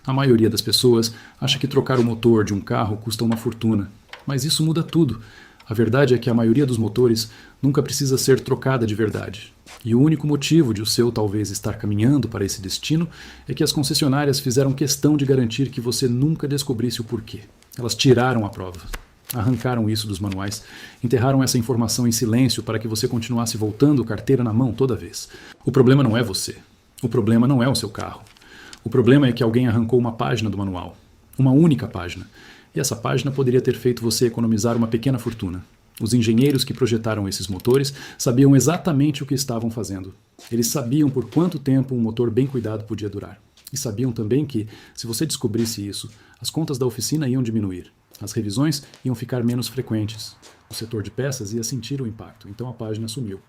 A maioria das pessoas acha que trocar o motor de um carro custa uma fortuna, mas isso muda tudo. A verdade é que a maioria dos motores nunca precisa ser trocada de verdade. E o único motivo de o seu talvez estar caminhando para esse destino é que as concessionárias fizeram questão de garantir que você nunca descobrisse o porquê. Elas tiraram a prova. Arrancaram isso dos manuais, enterraram essa informação em silêncio para que você continuasse voltando carteira na mão toda vez. O problema não é você. O problema não é o seu carro. O problema é que alguém arrancou uma página do manual. Uma única página. E essa página poderia ter feito você economizar uma pequena fortuna. Os engenheiros que projetaram esses motores sabiam exatamente o que estavam fazendo. Eles sabiam por quanto tempo um motor bem cuidado podia durar. E sabiam também que, se você descobrisse isso, as contas da oficina iam diminuir. As revisões iam ficar menos frequentes. O setor de peças ia sentir o impacto, então a página sumiu.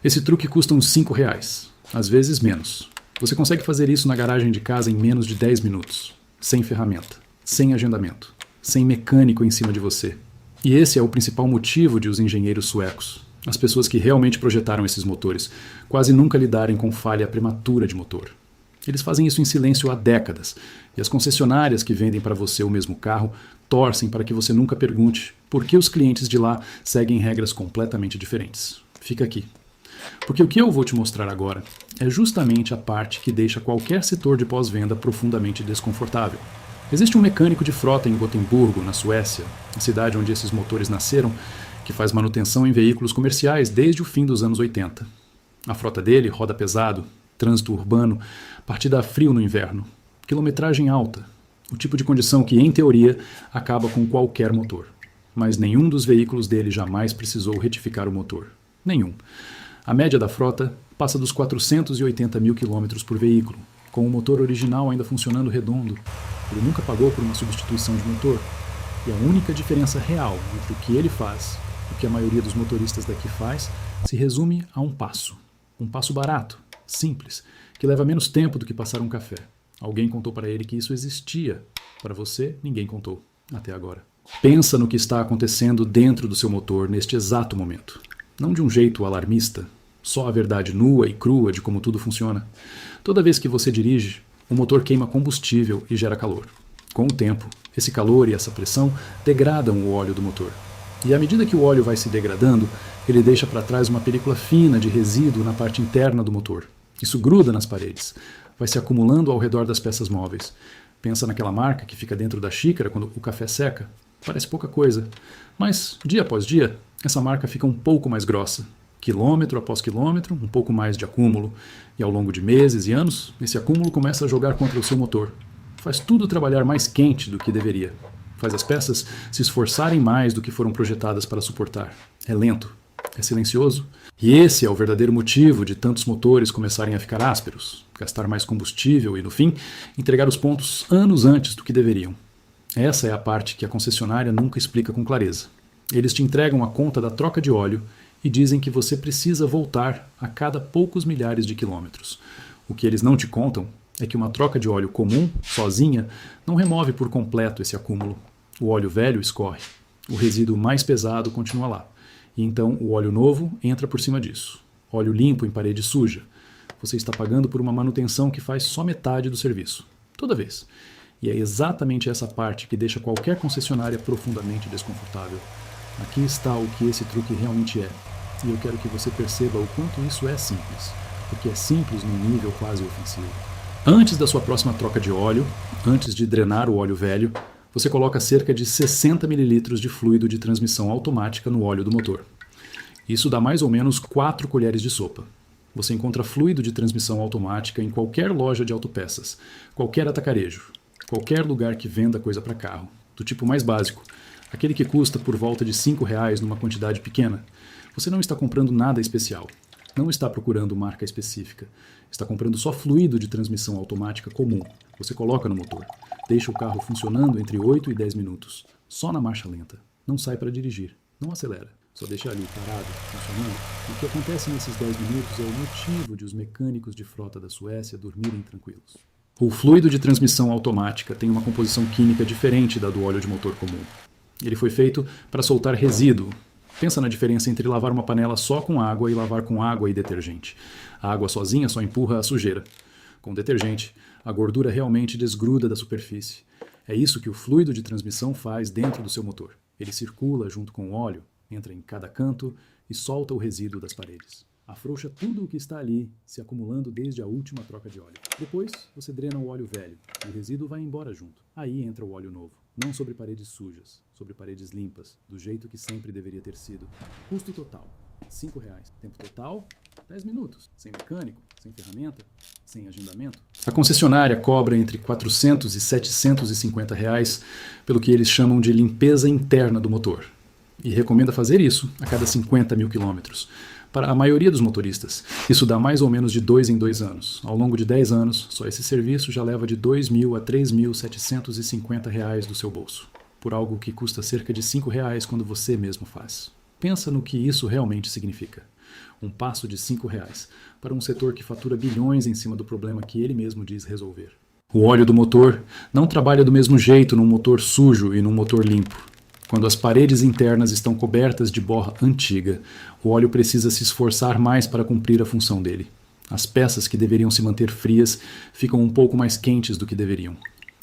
Esse truque custa uns R$5, às vezes menos. Você consegue fazer isso na garagem de casa em menos de 10 minutos. Sem ferramenta, sem agendamento, sem mecânico em cima de você. E esse é o principal motivo de os engenheiros suecos, as pessoas que realmente projetaram esses motores, quase nunca lidarem com falha prematura de motor. Eles fazem isso em silêncio há décadas, e as concessionárias que vendem para você o mesmo carro torcem para que você nunca pergunte por que os clientes de lá seguem regras completamente diferentes. Fica aqui. Porque o que eu vou te mostrar agora é justamente a parte que deixa qualquer setor de pós-venda profundamente desconfortável. Existe um mecânico de frota em Gotemburgo, na Suécia, a cidade onde esses motores nasceram, que faz manutenção em veículos comerciais desde o fim dos anos 80. A frota dele roda pesado, trânsito urbano, partida a frio no inverno, quilometragem alta, o tipo de condição que, em teoria, acaba com qualquer motor. Mas nenhum dos veículos dele jamais precisou retificar o motor. Nenhum. A média da frota passa dos 480 mil quilômetros por veículo, com o motor original ainda funcionando redondo. Ele nunca pagou por uma substituição de motor. E a única diferença real entre o que ele faz e o que a maioria dos motoristas daqui faz se resume a um passo. Um passo barato, simples, que leva menos tempo do que passar um café. Alguém contou para ele que isso existia. Para você, ninguém contou, até agora. Pensa no que está acontecendo dentro do seu motor neste exato momento. Não de um jeito alarmista, só a verdade nua e crua de como tudo funciona. Toda vez que você dirige, o motor queima combustível e gera calor. Com o tempo, esse calor e essa pressão degradam o óleo do motor. E à medida que o óleo vai se degradando, ele deixa para trás uma película fina de resíduo na parte interna do motor. Isso gruda nas paredes, vai se acumulando ao redor das peças móveis. Pensa naquela marca que fica dentro da xícara quando o café seca. Parece pouca coisa, mas dia após dia, essa marca fica um pouco mais grossa. Quilômetro após quilômetro, um pouco mais de acúmulo. E ao longo de meses e anos, esse acúmulo começa a jogar contra o seu motor. Faz tudo trabalhar mais quente do que deveria. Faz as peças se esforçarem mais do que foram projetadas para suportar. É lento, é silencioso. E esse é o verdadeiro motivo de tantos motores começarem a ficar ásperos, gastar mais combustível e, no fim, entregar os pontos anos antes do que deveriam. Essa é a parte que a concessionária nunca explica com clareza. Eles te entregam a conta da troca de óleo e dizem que você precisa voltar a cada poucos milhares de quilômetros. O que eles não te contam é que uma troca de óleo comum, sozinha, não remove por completo esse acúmulo. O óleo velho escorre. O resíduo mais pesado continua lá. E então o óleo novo entra por cima disso. Óleo limpo em parede suja. Você está pagando por uma manutenção que faz só metade do serviço. Toda vez. E é exatamente essa parte que deixa qualquer concessionária profundamente desconfortável. Aqui está o que esse truque realmente é. E eu quero que você perceba o quanto isso é simples. Porque é simples num nível quase ofensivo. Antes da sua próxima troca de óleo, antes de drenar o óleo velho, você coloca cerca de 60 ml de fluido de transmissão automática no óleo do motor. Isso dá mais ou menos 4 colheres de sopa. Você encontra fluido de transmissão automática em qualquer loja de autopeças, qualquer atacarejo, qualquer lugar que venda coisa para carro, do tipo mais básico, aquele que custa por volta de R$5 numa quantidade pequena. Você não está comprando nada especial, não está procurando marca específica, está comprando só fluido de transmissão automática comum. Você coloca no motor, deixa o carro funcionando entre 8 e 10 minutos, só na marcha lenta. Não sai para dirigir, não acelera, só deixa ali parado, funcionando. E o que acontece nesses 10 minutos é o motivo de os mecânicos de frota da Suécia dormirem tranquilos. O fluido de transmissão automática tem uma composição química diferente da do óleo de motor comum. Ele foi feito para soltar resíduo. Pensa na diferença entre lavar uma panela só com água e lavar com água e detergente. A água sozinha só empurra a sujeira. Com detergente, a gordura realmente desgruda da superfície. É isso que o fluido de transmissão faz dentro do seu motor. Ele circula junto com o óleo, entra em cada canto e solta o resíduo das paredes. Afrouxa tudo o que está ali, se acumulando desde a última troca de óleo. Depois, você drena o óleo velho, e o resíduo vai embora junto. Aí entra o óleo novo. Não sobre paredes sujas, sobre paredes limpas, do jeito que sempre deveria ter sido. Custo total, R$5. Tempo total, 10 minutos. Sem mecânico, sem ferramenta, sem agendamento. A concessionária cobra entre R$400 e R$750 pelo que eles chamam de limpeza interna do motor. E recomenda fazer isso a cada 50 mil quilômetros. Para a maioria dos motoristas, isso dá mais ou menos de 2 em 2 anos. Ao longo de 10 anos, só esse serviço já leva de R$2.000 a R$3.750 do seu bolso, por algo que custa cerca de R$5 quando você mesmo faz. Pensa no que isso realmente significa. Um passo de R$5 para um setor que fatura bilhões em cima do problema que ele mesmo diz resolver. O óleo do motor não trabalha do mesmo jeito num motor sujo e num motor limpo. Quando as paredes internas estão cobertas de borra antiga, o óleo precisa se esforçar mais para cumprir a função dele. As peças que deveriam se manter frias ficam um pouco mais quentes do que deveriam.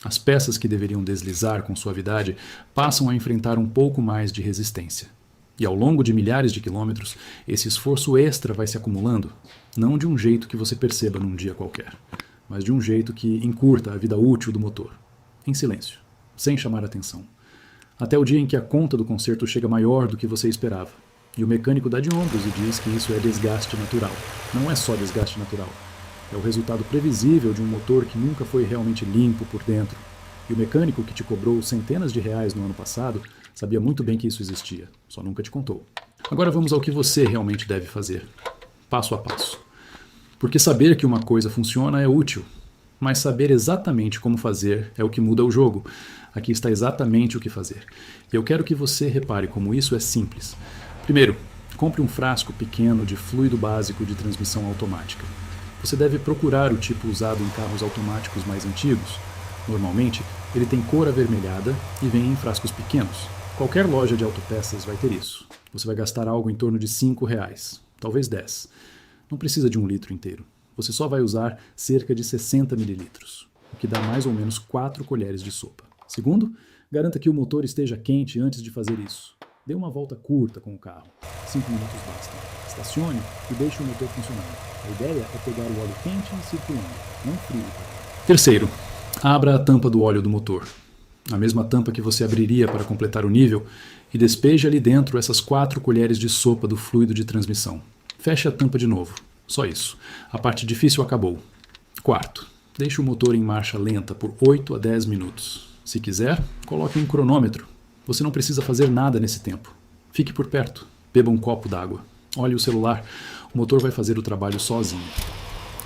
As peças que deveriam deslizar com suavidade passam a enfrentar um pouco mais de resistência. E ao longo de milhares de quilômetros, esse esforço extra vai se acumulando, não de um jeito que você perceba num dia qualquer, mas de um jeito que encurta a vida útil do motor, em silêncio, sem chamar atenção. Até o dia em que a conta do conserto chega maior do que você esperava. E o mecânico dá de ombros e diz que isso é desgaste natural. Não é só desgaste natural. É o resultado previsível de um motor que nunca foi realmente limpo por dentro. E o mecânico que te cobrou centenas de reais no ano passado sabia muito bem que isso existia, só nunca te contou. Agora vamos ao que você realmente deve fazer. Passo a passo. Porque saber que uma coisa funciona é útil, mas saber exatamente como fazer é o que muda o jogo. Aqui está exatamente o que fazer. E eu quero que você repare como isso é simples. Primeiro, compre um frasco pequeno de fluido básico de transmissão automática. Você deve procurar o tipo usado em carros automáticos mais antigos. Normalmente, ele tem cor avermelhada e vem em frascos pequenos. Qualquer loja de autopeças vai ter isso. Você vai gastar algo em torno de R$5, talvez 10. Não precisa de 1 litro inteiro. Você só vai usar cerca de 60 mililitros, o que dá mais ou menos 4 colheres de sopa. Segundo, garanta que o motor esteja quente antes de fazer isso. Dê uma volta curta com o carro. 5 minutos bastam. Estacione e deixe o motor funcionando. A ideia é pegar o óleo quente e circulando, não frio. Terceiro, abra a tampa do óleo do motor. A mesma tampa que você abriria para completar o nível e despeje ali dentro essas 4 colheres de sopa do fluido de transmissão. Feche a tampa de novo. Só isso. A parte difícil acabou. Quarto, deixe o motor em marcha lenta por 8 a 10 minutos. Se quiser, coloque um cronômetro. Você não precisa fazer nada nesse tempo. Fique por perto. Beba um copo d'água. Olhe o celular. O motor vai fazer o trabalho sozinho.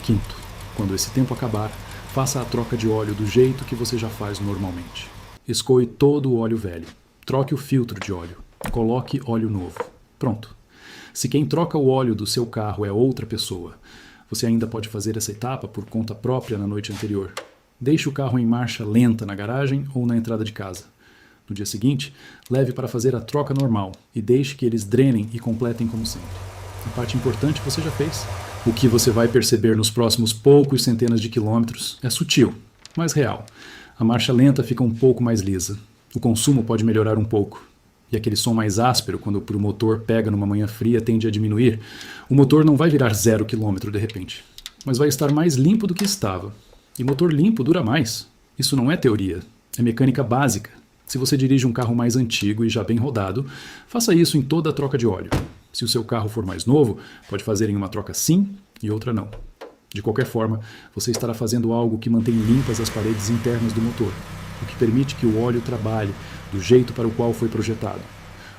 Quinto, quando esse tempo acabar, faça a troca de óleo do jeito que você já faz normalmente. Escoe todo o óleo velho. Troque o filtro de óleo. Coloque óleo novo. Pronto. Se quem troca o óleo do seu carro é outra pessoa, você ainda pode fazer essa etapa por conta própria na noite anterior. Deixe o carro em marcha lenta na garagem ou na entrada de casa. No dia seguinte, leve para fazer a troca normal e deixe que eles drenem e completem como sempre. A parte importante você já fez. O que você vai perceber nos próximos poucos centenas de quilômetros é sutil, mas real. A marcha lenta fica um pouco mais lisa. O consumo pode melhorar um pouco. E aquele som mais áspero, quando o motor pega numa manhã fria, tende a diminuir. O motor não vai virar 0 km de repente, mas vai estar mais limpo do que estava. E motor limpo dura mais. Isso não é teoria, é mecânica básica. Se você dirige um carro mais antigo e já bem rodado, faça isso em toda a troca de óleo. Se o seu carro for mais novo, pode fazer em uma troca sim e outra não. De qualquer forma, você estará fazendo algo que mantém limpas as paredes internas do motor, o que permite que o óleo trabalhe do jeito para o qual foi projetado,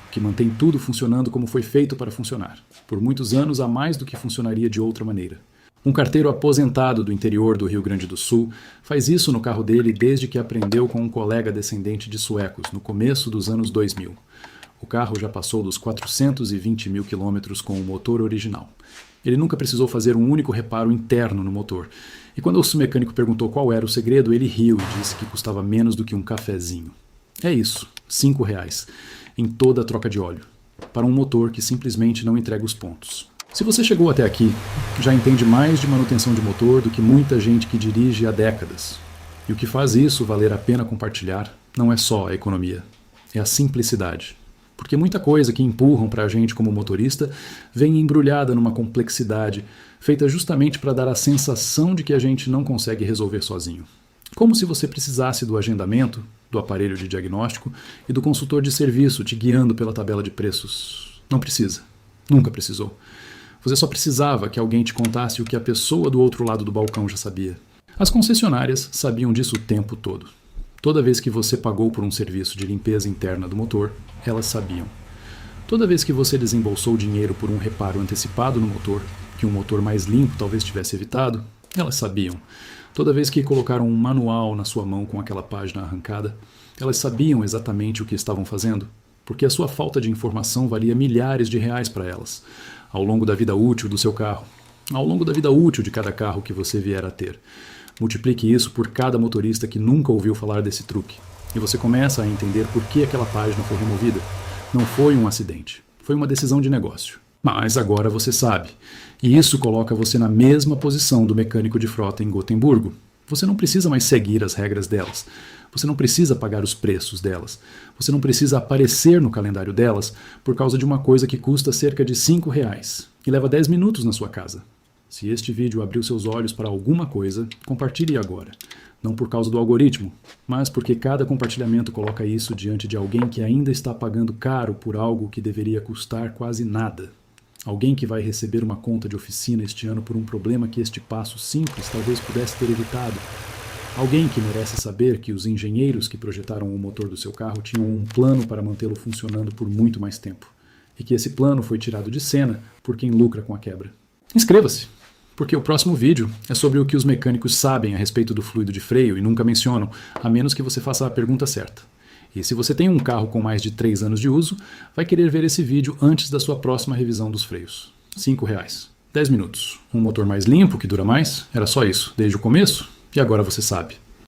o que mantém tudo funcionando como foi feito para funcionar, por muitos anos a mais do que funcionaria de outra maneira. Um carteiro aposentado do interior do Rio Grande do Sul faz isso no carro dele desde que aprendeu com um colega descendente de suecos, no começo dos anos 2000. O carro já passou dos 420 mil quilômetros com o motor original. Ele nunca precisou fazer um único reparo interno no motor. E quando o mecânico perguntou qual era o segredo, ele riu e disse que custava menos do que um cafezinho. É isso, R$5 em toda a troca de óleo, para um motor que simplesmente não entrega os pontos. Se você chegou até aqui, já entende mais de manutenção de motor do que muita gente que dirige há décadas. E o que faz isso valer a pena compartilhar não é só a economia, é a simplicidade. Porque muita coisa que empurram para a gente como motorista vem embrulhada numa complexidade feita justamente para dar a sensação de que a gente não consegue resolver sozinho. Como se você precisasse do agendamento, do aparelho de diagnóstico e do consultor de serviço te guiando pela tabela de preços. Não precisa. Nunca precisou. Você só precisava que alguém te contasse o que a pessoa do outro lado do balcão já sabia. As concessionárias sabiam disso o tempo todo. Toda vez que você pagou por um serviço de limpeza interna do motor, elas sabiam. Toda vez que você desembolsou dinheiro por um reparo antecipado no motor, que um motor mais limpo talvez tivesse evitado, elas sabiam. Toda vez que colocaram um manual na sua mão com aquela página arrancada, elas sabiam exatamente o que estavam fazendo, porque a sua falta de informação valia milhares de reais para elas, ao longo da vida útil do seu carro, ao longo da vida útil de cada carro que você vier a ter. Multiplique isso por cada motorista que nunca ouviu falar desse truque, e você começa a entender por que aquela página foi removida. Não foi um acidente, foi uma decisão de negócio. Mas agora você sabe, e isso coloca você na mesma posição do mecânico de frota em Gotemburgo. Você não precisa mais seguir as regras delas. Você não precisa pagar os preços delas. Você não precisa aparecer no calendário delas por causa de uma coisa que custa cerca de R$ 5 e leva 10 minutos na sua casa. Se este vídeo abriu seus olhos para alguma coisa, compartilhe agora. Não por causa do algoritmo, mas porque cada compartilhamento coloca isso diante de alguém que ainda está pagando caro por algo que deveria custar quase nada. Alguém que vai receber uma conta de oficina este ano por um problema que este passo simples talvez pudesse ter evitado. Alguém que merece saber que os engenheiros que projetaram o motor do seu carro tinham um plano para mantê-lo funcionando por muito mais tempo. E que esse plano foi tirado de cena por quem lucra com a quebra. Inscreva-se, porque o próximo vídeo é sobre o que os mecânicos sabem a respeito do fluido de freio e nunca mencionam, a menos que você faça a pergunta certa. E se você tem um carro com mais de 3 anos de uso, vai querer ver esse vídeo antes da sua próxima revisão dos freios. R$ 5. 10 minutos. Um motor mais limpo, que dura mais? Era só isso, desde o começo? E agora você sabe.